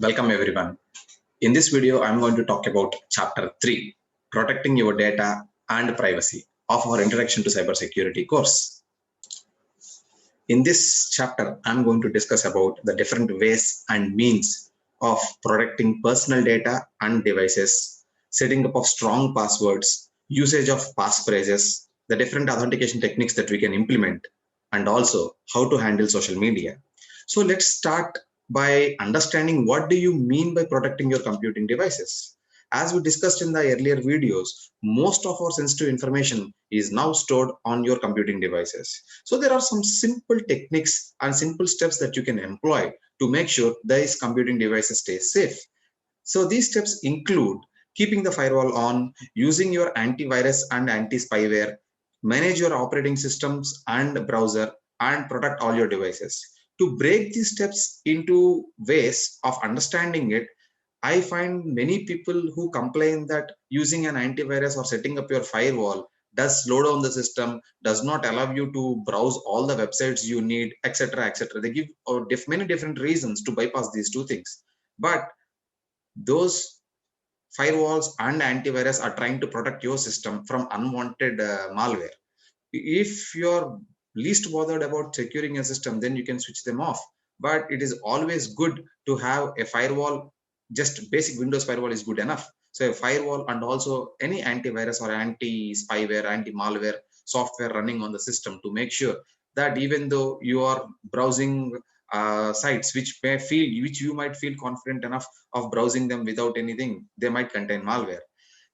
Welcome everyone. In this video, I'm going to talk about chapter 3, protecting your data and privacy of our introduction to cybersecurity course. In this chapter, I'm going to discuss about the different ways and means of protecting personal data and devices, setting up of strong passwords, usage of passphrases, the different authentication techniques that we can implement, and also how to handle social media. So let's start by understanding what do you mean by protecting your computing devices. As we discussed in the earlier videos, most of our sensitive information is now stored on your computing devices. So there are some simple techniques and simple steps that you can employ to make sure these computing devices stay safe. So these steps include keeping the firewall on, using your antivirus and anti-spyware, manage your operating systems and browser, and protect all your devices. To break these steps into ways of understanding it, I find many people who complain that using an antivirus or setting up your firewall does slow down the system, does not allow you to browse all the websites you need, etc. etc. They give many different reasons to bypass these two things. But those firewalls and antivirus are trying to protect your system from unwanted malware. If you're least bothered about securing a system, then you can switch them off. But it is always good to have a firewall. Just basic Windows firewall is good enough. So a firewall and also any antivirus or anti-spyware, anti-malware software running on the system to make sure that even though you are browsing sites which you might feel confident enough of browsing them without anything, they might contain malware.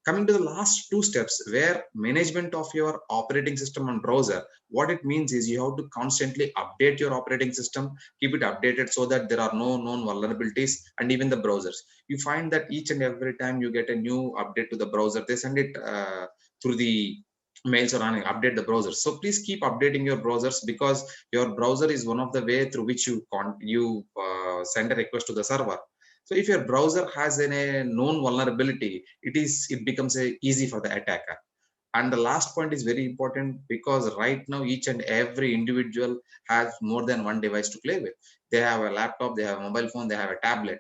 Coming to the last two steps, where management of your operating system and browser, what it means is you have to constantly update your operating system, keep it updated so that there are no known vulnerabilities, and even the browsers. You find that each and every time you get a new update to the browser, they send it through the mails or anything, update the browser. So please keep updating your browsers, because your browser is one of the way through which you send a request to the server. So if your browser has a known vulnerability, it becomes easy for the attacker. And the last point is very important, because right now each and every individual has more than one device to play with. They have a laptop, they have a mobile phone, they have a tablet.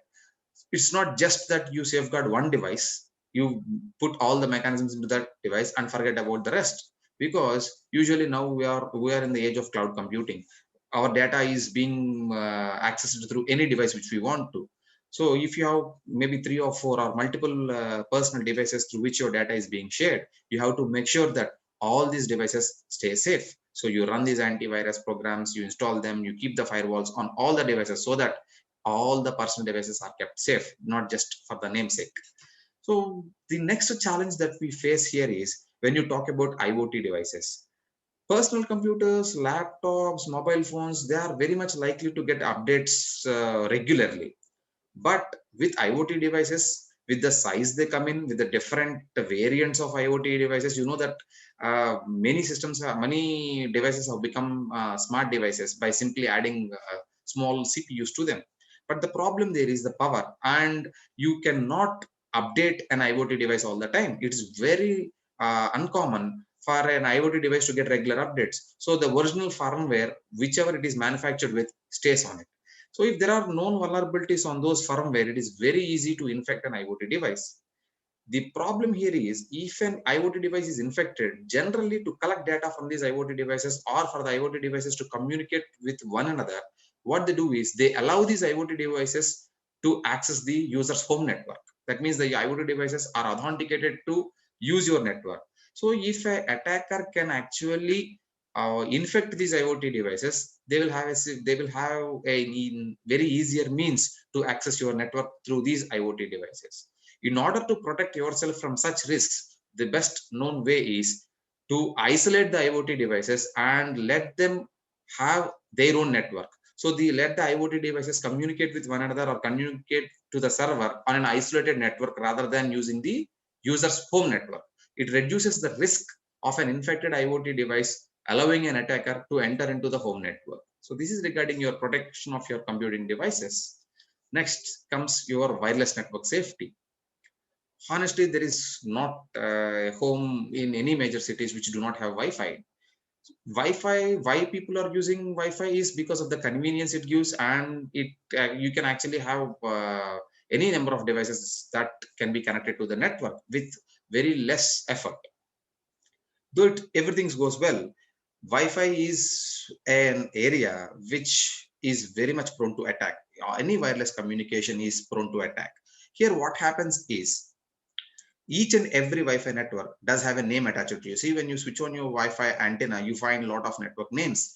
It's not just that you safeguard one device, you put all the mechanisms into that device and forget about the rest. Because usually now we are in the age of cloud computing. Our data is being accessed through any device which we want to. So if you have maybe 3 or 4 or multiple personal devices through which your data is being shared, you have to make sure that all these devices stay safe. So you run these antivirus programs, you install them, you keep the firewalls on all the devices so that all the personal devices are kept safe, not just for the namesake. So the next challenge that we face here is when you talk about IoT devices. Personal computers, laptops, mobile phones, they are very much likely to get updates regularly. But with IoT devices, with the size they come in, with the different variants of IoT devices, you know that many devices have become smart devices by simply adding small CPUs to them. But the problem there is the power, and you cannot update an IoT device all the time. It's very uncommon for an IoT device to get regular updates. So the original firmware, whichever it is manufactured with, stays on it. So if there are known vulnerabilities on those firmware, it is very easy to infect an IoT device. The problem here is if an IoT device is infected, generally to collect data from these IoT devices or for the IoT devices to communicate with one another, what they do is they allow these IoT devices to access the user's home network. That means the IoT devices are authenticated to use your network. So if an attacker can actually infect these IoT devices, they will have a very easier means to access your network through these IoT devices. In order to protect yourself from such risks, the best known way is to isolate the IoT devices and let them have their own network. So let the IoT devices communicate with one another or communicate to the server on an isolated network rather than using the user's home network. It reduces the risk of an infected IoT device allowing an attacker to enter into the home network. So this is regarding your protection of your computing devices. Next comes your wireless network safety. Honestly, there is not a home in any major cities which do not have Wi-Fi. Wi-Fi, why people are using Wi-Fi is because of the convenience it gives, and you can actually have any number of devices that can be connected to the network with very less effort. Though everything goes well, Wi-Fi is an area which is very much prone to attack. Any wireless communication is prone to attack. Here, what happens is each and every Wi-Fi network does have a name attached to you. See, when you switch on your Wi-Fi antenna, you find a lot of network names.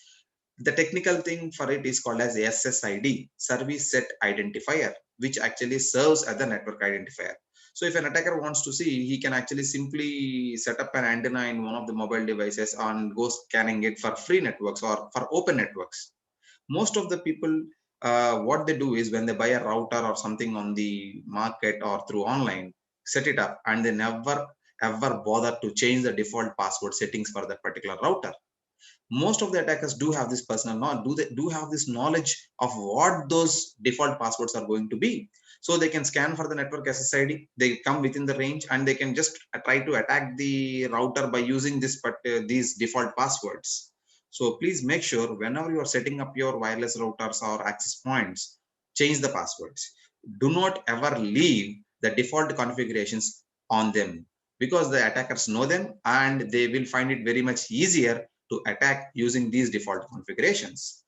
The technical thing for it is called as SSID, Service Set Identifier, which actually serves as the network identifier. So if an attacker wants to see, he can actually simply set up an antenna in one of the mobile devices and go scanning it for free networks or for open networks. Most of the people, what they do is when they buy a router or something on the market or through online, set it up and they never ever bother to change the default password settings for that particular router. Most of the attackers do have this personal knowledge, do have this knowledge of what those default passwords are going to be. So they can scan for the network SSID, they come within the range and they can just try to attack the router by using these default passwords. So please make sure whenever you are setting up your wireless routers or access points, change the passwords. Do not ever leave the default configurations on them, because the attackers know them and they will find it very much easier to attack using these default configurations.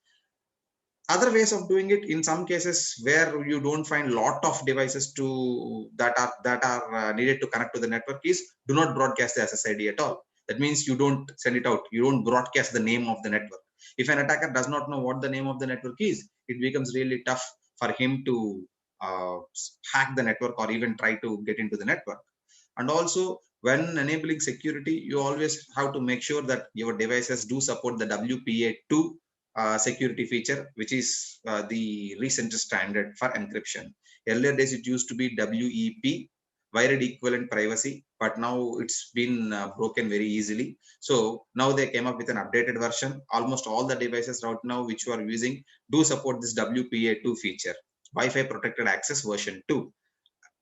Other ways of doing it, in some cases where you don't find lot of devices that are needed to connect to the network, is do not broadcast the SSID at all. That means you don't send it out, you don't broadcast the name of the network. If an attacker does not know what the name of the network is, it becomes really tough for him to hack the network or even try to get into the network. And also, when enabling security, you always have to make sure that your devices do support the WPA2 security feature, which is the recent standard for encryption. Earlier days, it used to be WEP, Wired Equivalent Privacy, but now it's been broken very easily. So now they came up with an updated version. Almost all the devices right now which you are using do support this WPA2 feature, Wi-Fi Protected Access version 2.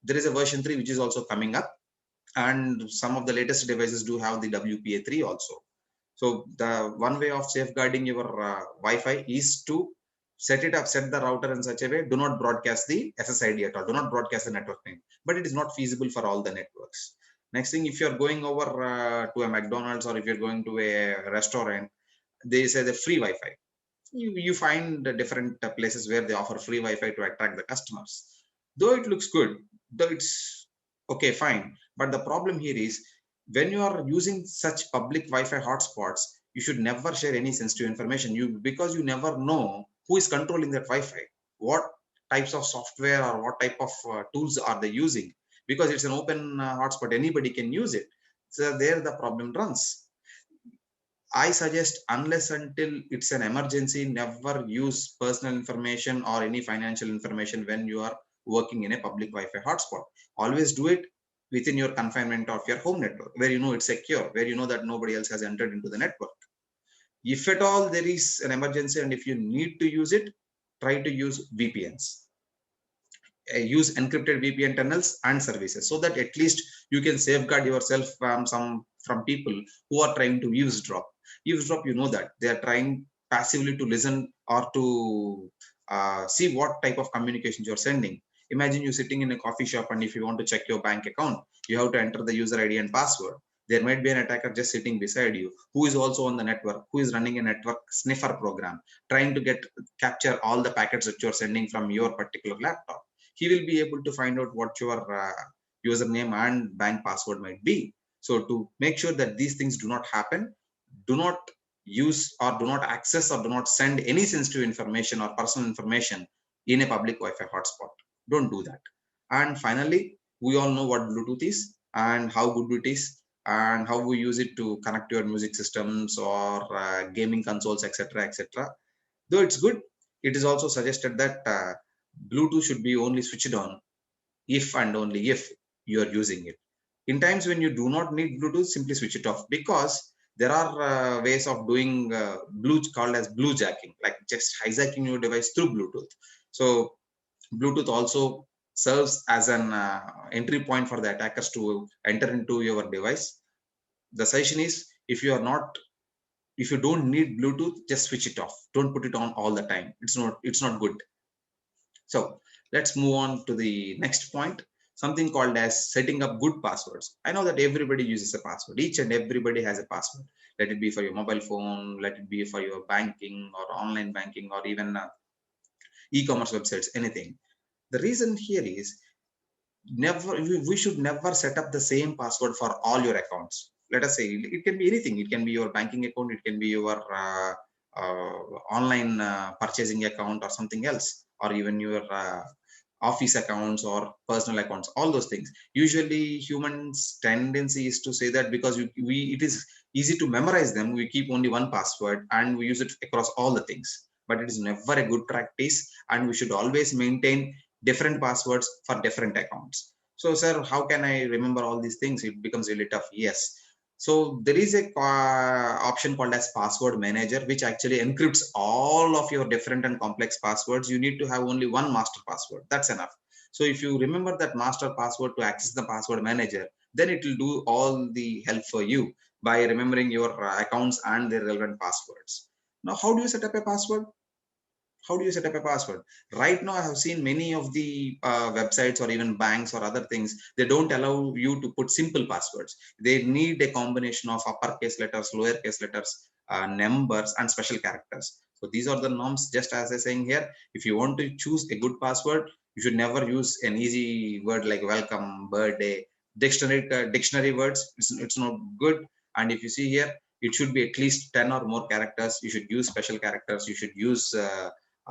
There is a version 3 which is also coming up, and some of the latest devices do have the WPA3 also. So the one way of safeguarding your Wi-Fi is to set the router in such a way, do not broadcast the SSID at all, do not broadcast the network name, but it is not feasible for all the networks. Next thing, if you're going over to a McDonald's or if you're going to a restaurant, they say the free Wi-Fi. You find different places where they offer free Wi-Fi to attract the customers. Though it looks good, though it's okay, fine. But the problem here is when you are using such public Wi-Fi hotspots, you should never share any sensitive information. Because you never know who is controlling that Wi-Fi, what types of software or what type of tools are they using. Because it's an open hotspot, anybody can use it. So there the problem runs. I suggest, unless until it's an emergency, never use personal information or any financial information when you are working in a public Wi-Fi hotspot. Always do it within your confinement of your home network, where you know it's secure, where you know that nobody else has entered into the network. If at all there is an emergency and if you need to use it, try to use VPNs. Use encrypted VPN tunnels and services, so that at least you can safeguard yourself from people who are trying to eavesdrop. Eavesdrop, you know that they are trying passively to listen or to see what type of communications you're sending. Imagine you sitting in a coffee shop, and if you want to check your bank account, you have to enter the user ID and password. There might be an attacker just sitting beside you who is also on the network, who is running a network sniffer program, trying to capture all the packets that you're sending from your particular laptop. He will be able to find out what your username and bank password might be. So to make sure that these things do not happen, do not use or do not access or do not send any sensitive information or personal information in a public Wi-Fi hotspot. Don't do that. And finally, we all know what Bluetooth is and how good it is and how we use it to connect to your music systems or gaming consoles, etc., etc. Though it's good, it is also suggested that Bluetooth should be only switched on if and only if you are using it. In times when you do not need Bluetooth, simply switch it off, because there are ways of doing called as bluejacking, like just hijacking your device through Bluetooth. So Bluetooth also serves as an entry point for the attackers to enter into your device. The suggestion is, if you don't need Bluetooth, just switch it off. Don't put it on all the time. It's not good. So Let's move on to the next point, something called as setting up good passwords. I know that everybody uses a password. Each and everybody has a password. Let it be for your mobile phone, let it be for your banking or online banking, or even e-commerce websites, anything. The reason here is we should never set up the same password for all your accounts. Let us say it can be anything. It can be your banking account, it can be your online purchasing account or something else, or even your office accounts or personal accounts, all those things. Usually humans tendency is to say that because it is easy to memorize them, we keep only one password and we use it across all the things, but it is never a good practice, and we should always maintain different passwords for different accounts. So sir, how can I remember all these things? It becomes really tough. Yes, so there is a option called as password manager, which actually encrypts all of your different and complex passwords. You need to have only one master password. That's enough. So if you remember that master password to access the password manager, then it will do all the help for you by remembering your accounts and their relevant passwords. Now, how do you set up a password? How do you set up a password? Right now I have seen many of the websites or even banks or other things, they don't allow you to put simple passwords. They need a combination of uppercase letters, lowercase letters, numbers and special characters. So these are the norms. Just as I saying here, if you want to choose a good password, you should never use an easy word like welcome, birthday, dictionary words. It's not good. And if you see here, it should be at least 10 or more characters. You should use special characters, you should use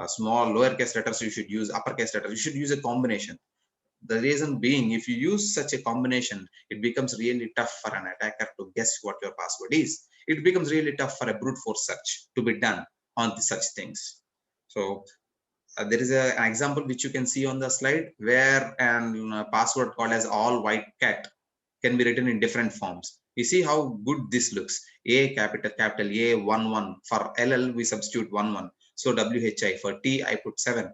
small lowercase letters, you should use uppercase letters, you should use a combination. The reason being, if you use such a combination, it becomes really tough for an attacker to guess what your password is. It becomes really tough for a brute force search to be done on such things. So there is an example which you can see on the slide, where an password called as all white cat can be written in different forms. You see how good this looks. A capital A 11. For LL we substitute 11. So WHI. For T I put 7.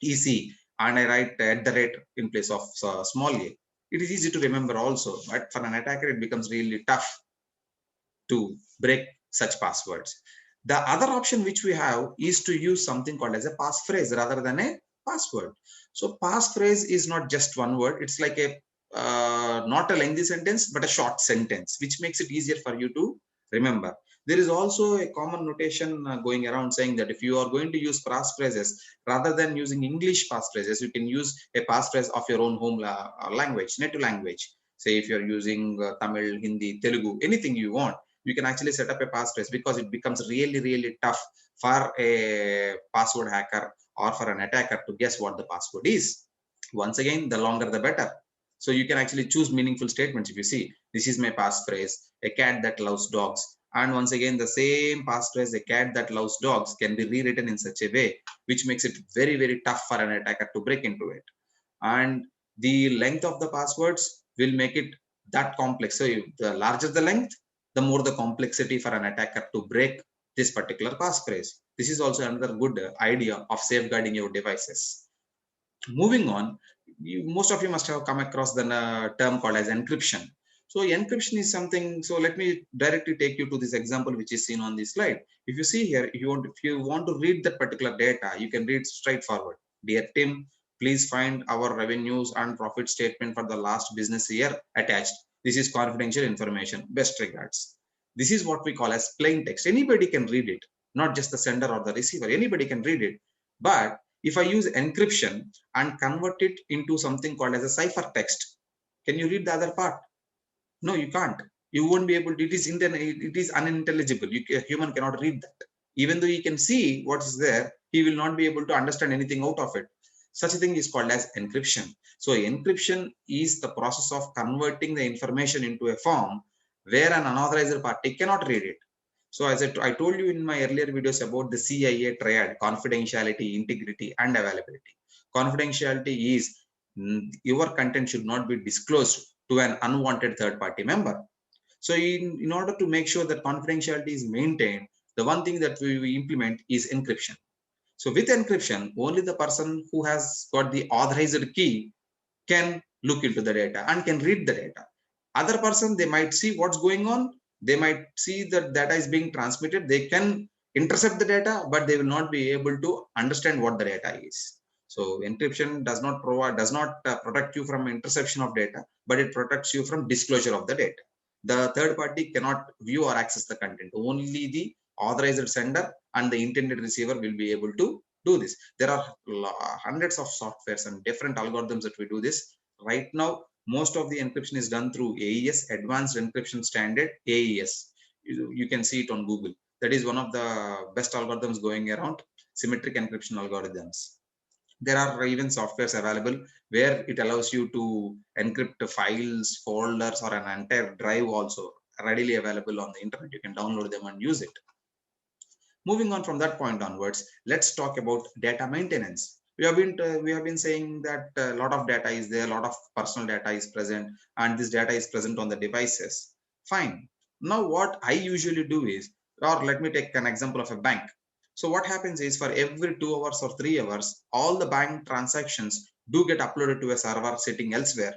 EC, and I write at the rate in place of small a. It is easy to remember also, but for an attacker it becomes really tough to break such passwords. The other option which we have is to use something called as a passphrase rather than a password. So passphrase is not just one word. It's like a not a lengthy sentence, but a short sentence, which makes it easier for you to remember. There is also a common notation going around saying that if you are going to use passphrases, rather than using English passphrases, you can use a passphrase of your own home language, native language. Say if you're using Tamil, Hindi, Telugu, anything you want, you can actually set up a passphrase, because it becomes really, really tough for a password hacker or for an attacker to guess what the password is. Once again, the longer the better. So you can actually choose meaningful statements. If you see, this is my passphrase, a cat that loves dogs. And once again, the same passphrase, a cat that loves dogs, can be rewritten in such a way, which makes it very, very tough for an attacker to break into it. And the length of the passwords will make it that complex. So the larger the length, the more the complexity for an attacker to break this particular passphrase. This is also another good idea of safeguarding your devices. Moving on, most of you must have come across the term called as encryption. So encryption is something. So let me directly take you to this example which is seen on this slide. If you see here, if you want to read that particular data, you can read straightforward. Dear Tim, please find our revenues and profit statement for the last business year attached. This is confidential information. Best regards. This is what we call as plain text. Anybody can read it, not just the sender or the receiver. Anybody can read it. But if I use encryption and convert it into something called as a ciphertext, can you read the other part? No, you can't. You won't be able to. It is unintelligible. A human cannot read that. Even though he can see what is there, he will not be able to understand anything out of it. Such a thing is called as encryption. So encryption is the process of converting the information into a form where an unauthorized party cannot read it. So as I told you in my earlier videos about the CIA triad: confidentiality, integrity, and availability. Confidentiality is your content should not be disclosed to an unwanted third-party member. So in order to make sure that confidentiality is maintained, the one thing that we implement is encryption. So with encryption, only the person who has got the authorized key can look into the data and can read the data. Other person, they might see what's going on. They might see that data is being transmitted. They can intercept the data, but they will not be able to understand what the data is. So encryption does not protect you from interception of data, but it protects you from disclosure of the data. The third party cannot view or access the content. Only the authorized sender and the intended receiver will be able to do this. There are hundreds of softwares and different algorithms that we do this. Right now, most of the encryption is done through AES, Advanced Encryption Standard, AES. You can see it on Google. That is one of the best algorithms going around, symmetric encryption algorithms. There are even softwares available where it allows you to encrypt files, folders, or an entire drive also readily available on the internet. You can download them and use it. Moving on from that point onwards, let's talk about data maintenance. We have been saying that a lot of data is there, a lot of personal data is present, and this data is present on the devices. Fine. Now what I usually do is, or let me take an example of a bank. So what happens is, for every 2 hours or 3 hours, all the bank transactions do get uploaded to a server sitting elsewhere.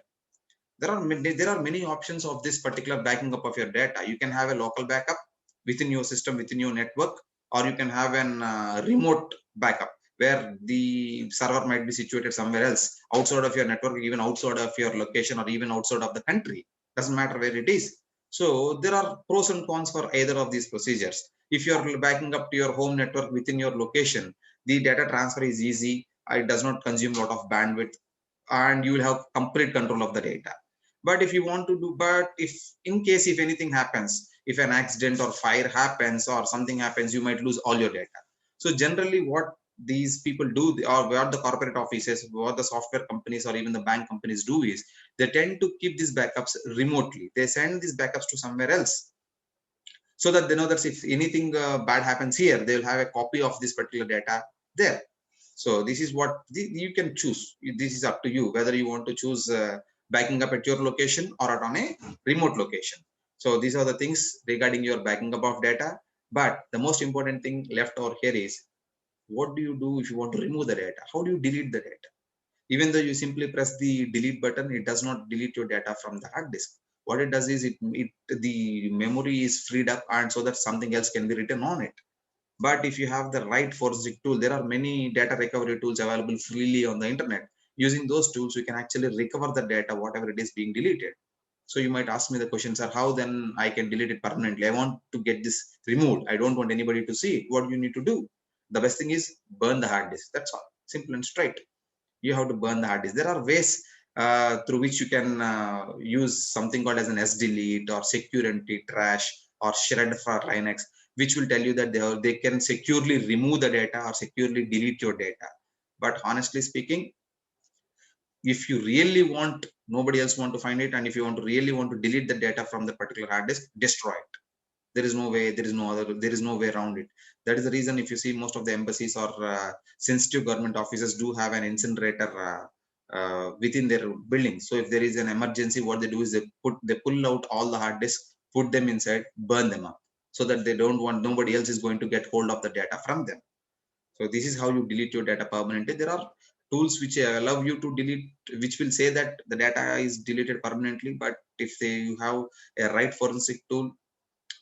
There are many options of this particular backing up of your data. You can have a local backup within your system, within your network, or you can have an remote backup where the server might be situated somewhere else, outside of your network, even outside of your location, or even outside of the country. Doesn't matter where it is. So there are pros and cons for either of these procedures. If you're backing up to your home network within your location, the data transfer is easy. It does not consume a lot of bandwidth, and you will have complete control of the data. But if you want to do, but if in case if anything happens, if an accident or fire happens or something happens, you might lose all your data. So generally what these people do, or what the corporate offices, what the software companies or even the bank companies do is, they tend to keep these backups remotely. They send these backups to somewhere else, so that they know that if anything bad happens here, they will have a copy of this particular data there. So this is what you can choose. This is up to you whether you want to choose backing up at your location or at on a remote location. So these are the things regarding your backing up of data. But the most important thing left over here is, what do you do if you want to remove the data? How do you delete the data? Even though you simply press the delete button, it does not delete your data from the hard disk. What it does is, the memory is freed up, and so that something else can be written on it. But if you have the right forensic tool, there are many data recovery tools available freely on the internet. Using those tools, you can actually recover the data, whatever it is being deleted. So you might ask me the question, sir, how then I can delete it permanently? I want to get this removed. I don't want anybody to see it. What do you need to do? The best thing is burn the hard disk. That's all. Simple and straight. You have to burn the hard disk. There are ways through which you can use something called as an SDelete or security trash or shred for Linux, which will tell you that they can securely remove the data or securely delete your data. But honestly speaking, if you really want, nobody else want to find it, and if you want to really want to delete the data from the particular hard disk, destroy it. There is no way, there is no way around it. That is the reason, if you see, most of the embassies or sensitive government offices do have an incinerator within their buildings. So if there is an emergency, what they do is they pull out all the hard disks, put them inside, burn them up, so that they don't want, nobody else is going to get hold of the data from them. So this is how you delete your data permanently. There are tools which allow you to delete, which will say that the data is deleted permanently. But if you have a right forensic tool,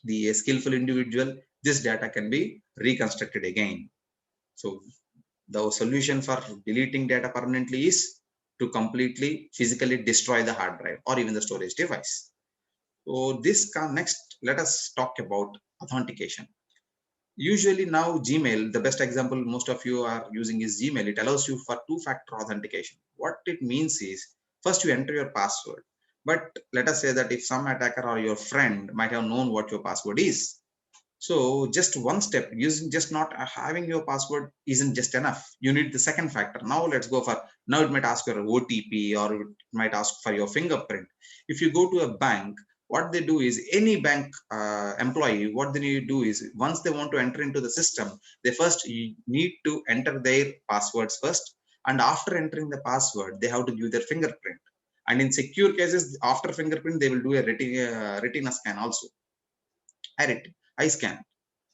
the skillful individual, this data can be reconstructed again. So the solution for deleting data permanently is to completely physically destroy the hard drive or even the storage device. So next, let us talk about authentication. Usually now Gmail, the best example most of you are using is Gmail. It allows you for two-factor authentication. What it means is, first you enter your password. But let us say that if some attacker or your friend might have known what your password is. So just one step, using just not having your password isn't just enough. You need the second factor. Now let's go for, now it might ask for an OTP, or it might ask for your fingerprint. If you go to a bank, what they do is, any bank employee, what they need to do is, once they want to enter into the system, they first need to enter their passwords first. And after entering the password, they have to give their fingerprint. And in secure cases, after fingerprint, they will do a retina scan also. Eye scan.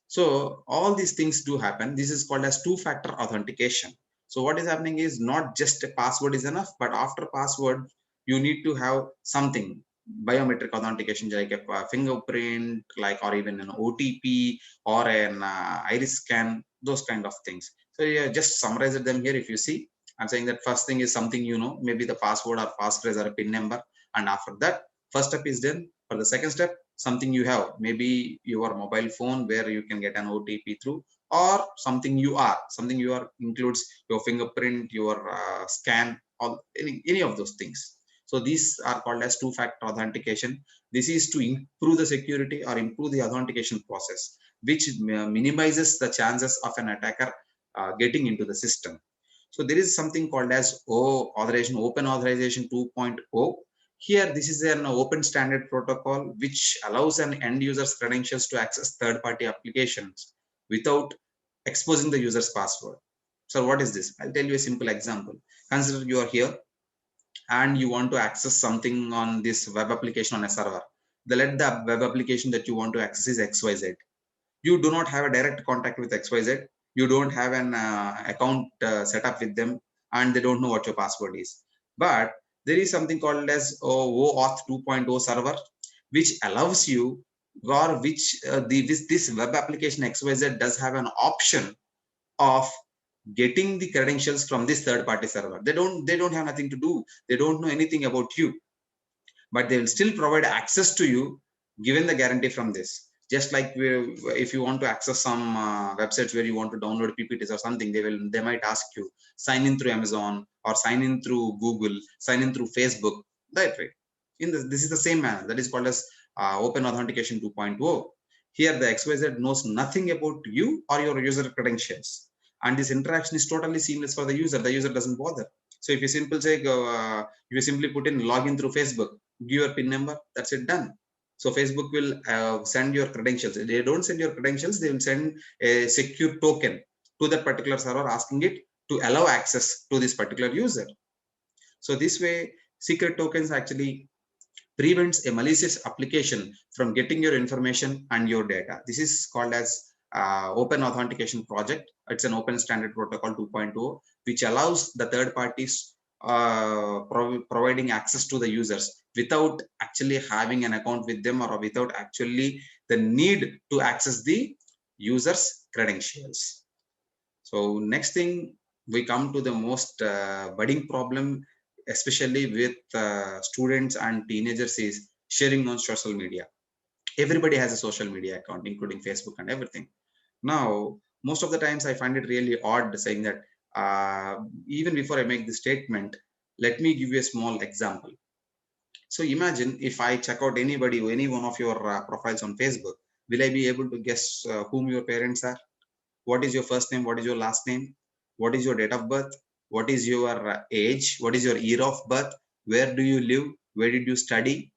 So all these things do happen. This is called as two-factor authentication. So what is happening is, not just a password is enough, but after password, you need to have something, biometric authentication, like a fingerprint, like, or even an OTP or an iris scan, those kind of things. So yeah, just summarize them here. If you see, I'm saying that first thing is something you know, maybe the password or passphrase or a PIN number, and after that, first step is done. For the second step, something you have, maybe your mobile phone where you can get an OTP through, or something you are includes your fingerprint, your scan, or any of those things. So these are called as two-factor authentication. This is to improve the security or improve the authentication process, which minimizes the chances of an attacker getting into the system. So there is something called as Open Authorization 2.0. Here, this is an open standard protocol which allows an end user's credentials to access third-party applications without exposing the user's password. So what is this? I'll tell you a simple example. Consider you are here and you want to access something on this web application on a server. Let the web application that you want to access is XYZ. You do not have a direct contact with XYZ. You don't have an account set up with them, and they don't know what your password is. But there is something called as OAuth 2.0 server, which allows you, or which this web application XYZ does have an option of getting the credentials from this third party server. They don't have nothing to do. They don't know anything about you, but they will still provide access to you given the guarantee from this. Just like if you want to access some websites where you want to download PPTs or something, they might ask you sign in through Amazon or sign in through Google, sign in through Facebook. That way, this is the same manner. That is called as Open Authentication 2.0. Here, the XYZ knows nothing about you or your user credentials, and this interaction is totally seamless for the user. The user doesn't bother. So if you simply put in login through Facebook, give your PIN number, that's it, done. So Facebook will send your credentials. They don't send your credentials, they will send a secure token to that particular server asking it to allow access to this particular user. So this way, secret tokens actually prevents a malicious application from getting your information and your data. This is called as Open Authentication Project. It's an open standard protocol 2.0, which allows the third parties providing access to the users without actually having an account with them, or without actually the need to access the user's credentials. So next thing, we come to the most budding problem, especially with students and teenagers, is sharing on social media. Everybody has a social media account, including Facebook and everything. Now, most of the times I find it really odd saying that, even before I make the statement, let me give you a small example. So imagine if I check out any one of your profiles on Facebook, will I be able to guess whom your parents are? What is your first name? What is your last name? What is your date of birth? What is your age? What is your year of birth? Where do you live? Where did you study?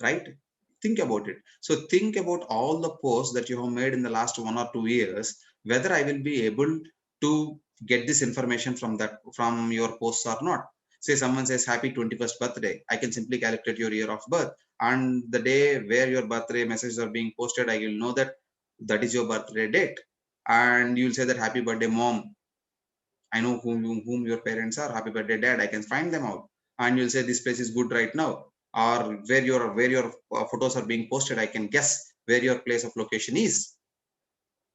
Right? Think about it. So think about all the posts that you have made in the last 1 or 2 years, whether I will be able to get this information from your posts or not. Say someone says happy 21st birthday. I can simply calculate your year of birth, and the day where your birthday messages are being posted, I will know that that is your birthday date. And you'll say that happy birthday mom. I know whom your parents are. Happy birthday dad. I can find them out. And you'll say this place is good right now. Or where your photos are being posted, I can guess where your place of location is.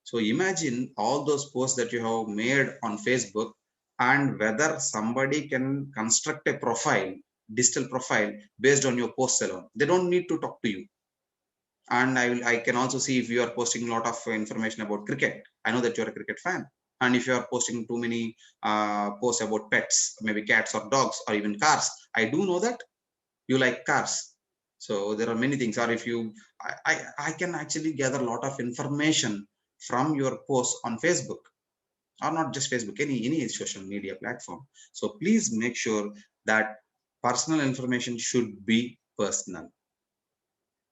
So imagine all those posts that you have made on Facebook, and whether somebody can construct a profile, digital profile, based on your posts alone. They don't need to talk to you. And I can also see if you are posting a lot of information about cricket. I know that you're a cricket fan. And if you are posting too many posts about pets, maybe cats or dogs or even cars, I do know that you like cars. So there are many things. Or if you, I can actually gather a lot of information from your posts on Facebook, or not just Facebook, any social media platform. So please make sure that personal information should be personal,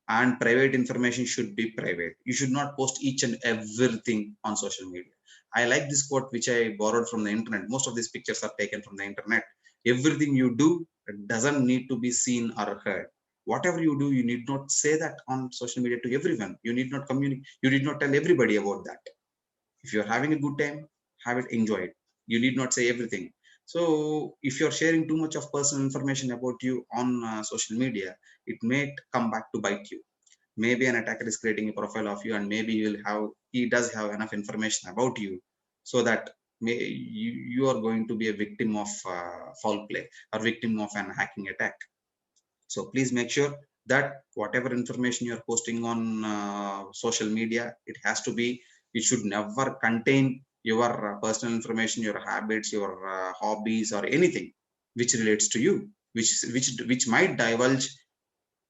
and private information should be private. You should not post each and everything on social media. I like this quote which I borrowed from the internet. Most of these pictures are taken from the internet. Everything you do doesn't need to be seen or heard. Whatever you do, you need not say that on social media to everyone. You need not communicate. You need not tell everybody about that. If you're having a good time, have it, enjoy it. You need not say everything. So if you're sharing too much of personal information about you on social media, it may come back to bite you. Maybe an attacker is creating a profile of you, and maybe he does have enough information about you, so that you are going to be a victim of foul play or victim of an hacking attack. So please make sure that whatever information you are posting on social media, it should never contain your personal information, your habits, your hobbies, or anything which relates to you, which might divulge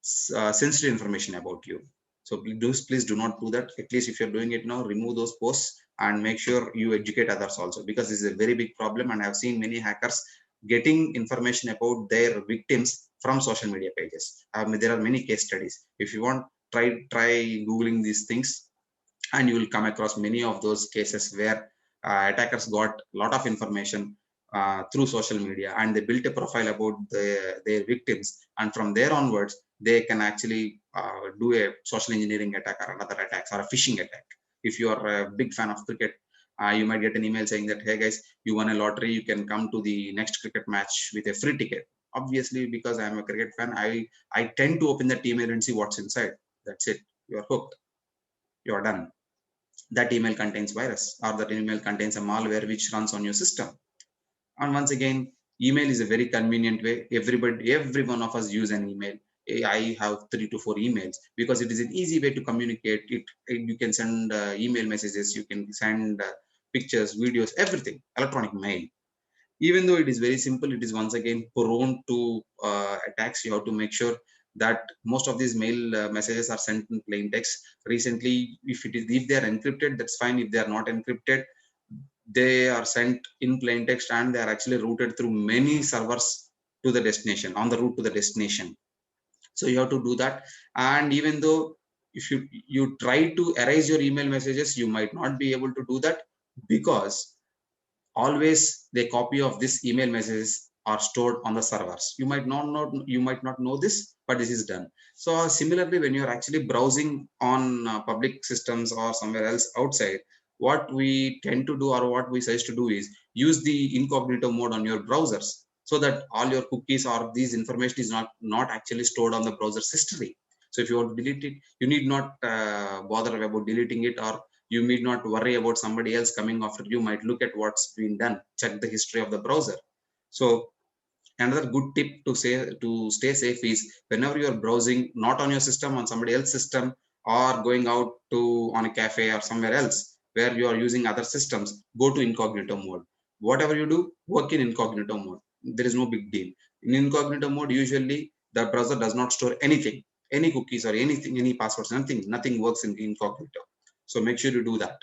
sensitive information about you. So please do not do that. At least if you're doing it now, remove those posts and make sure you educate others also, because this is a very big problem, and I've seen many hackers getting information about their victims from social media pages. There are many case studies. If you want, try googling these things, and you will come across many of those cases where attackers got a lot of information through social media, and they built a profile about their victims, and from there onwards they can actually do a social engineering attack or another attacks or a phishing attack. If you are a big fan of cricket, you might get an email saying that, hey guys, you won a lottery, you can come to the next cricket match with a free ticket. Obviously, because I am a cricket fan, I tend to open that email and see what's inside. That's it. You're hooked. You're done. That email contains virus, or that email contains a malware which runs on your system. And once again, email is a very convenient way. Every one of us use an email. I have 3 to 4 emails because it is an easy way to communicate. You can send email messages, you can send pictures, videos, everything, electronic mail. Even though it is very simple, it is once again prone to attacks. You have to make sure that most of these mail messages are sent in plain text. Recently, if they are encrypted, that's fine. If they are not encrypted, they are sent in plain text, and they are actually routed through many servers to the destination, on the route to the destination. So you have to do that. And even though if you try to erase your email messages, you might not be able to do that, because always the copy of this email messages are stored on the servers. You might not know this, but this is done. So similarly, when you're actually browsing on public systems or somewhere else outside, what we tend to do, or what we suggest to do, is use the incognito mode on your browsers, so that all your cookies or these information is not actually stored on the browser's history. So if you want to delete it, you need not bother about deleting it, or you need not worry about somebody else coming after you. Might look at what's been done, check the history of the browser. So another good tip to stay safe is, whenever you are browsing not on your system, on somebody else's system, or going out to on a cafe or somewhere else where you are using other systems, go to incognito mode. Whatever you do, work in incognito mode. There is no big deal. In incognito mode, usually the browser does not store anything, any cookies or anything, any passwords, nothing works in incognito. So make sure you do that.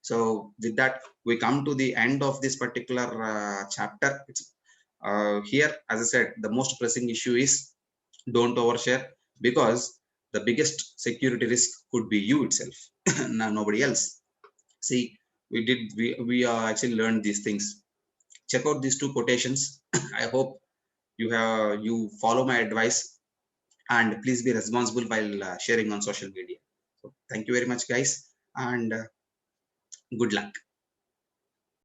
So with that, we come to the end of this particular chapter. It's here, as I said, the most pressing issue is don't overshare, because the biggest security risk could be you itself. Now, nobody else. See, we actually learned these things. Check out these two quotations. I hope you follow my advice, and please be responsible while sharing on social media. So thank you very much, guys, and good luck.